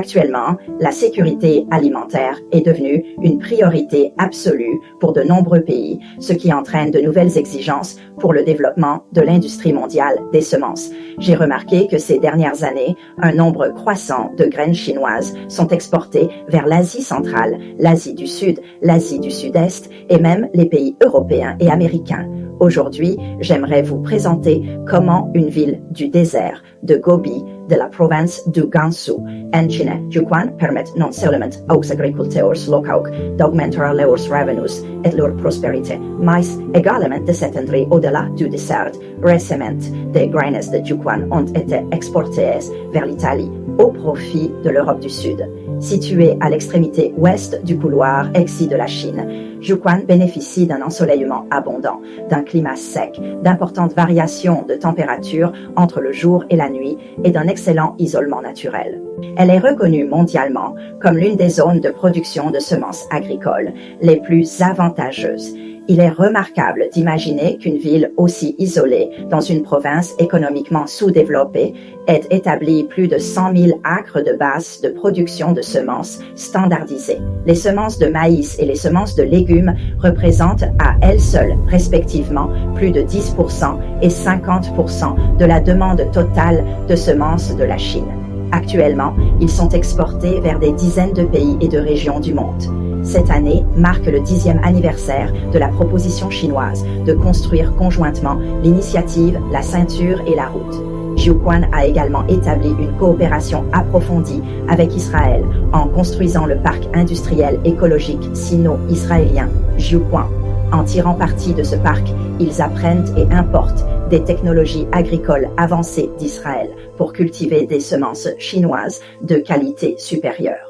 Actuellement, la sécurité alimentaire est devenue une priorité absolue pour de nombreux pays, ce qui entraîne de nouvelles exigences pour le développement de l'industrie mondiale des semences. J'ai remarqué que ces dernières années, un nombre croissant de graines chinoises sont exportées vers l'Asie centrale, l'Asie du Sud, l'Asie du Sud-Est et même les pays européens et américains. Aujourd'hui, j'aimerais vous présenter comment une ville du désert de Gobi de la province du Gansu en Chine, Yukon, permet non seulement aux agriculteurs locaux d'augmenter leurs revenus et leur prospérité, mais également de s'étendre au-delà du désert. Récemment, des graines de Yukon ont été exportées vers l'Italie au profit de l'Europe du Sud. Située à l'extrémité ouest du couloir exi de la Chine, Yukon bénéficie d'un ensoleillement abondant, d'un climat sec, d'importantes variations de température entre le jour et la nuit et d'un excellent isolement naturel. Elle est reconnue mondialement comme l'une des zones de production de semences agricoles les plus avantageuses. Il est remarquable d'imaginer qu'une ville aussi isolée dans une province économiquement sous-développée ait établi plus de 100 000 acres de base de production de semences standardisées. Les semences de maïs et les semences de légumes représentent à elles seules, respectivement, plus de 10% et 50% de la demande totale de semences de la Chine. Actuellement, ils sont exportés vers des dizaines de pays et de régions du monde. Cette année marque le 10e anniversaire de la proposition chinoise de construire conjointement l'initiative La Ceinture et la Route. Yukon a également établi une coopération approfondie avec Israël en construisant le parc industriel écologique sino-israélien Yukon. En tirant parti de ce parc, ils apprennent et importent des technologies agricoles avancées d'Israël pour cultiver des semences chinoises de qualité supérieure.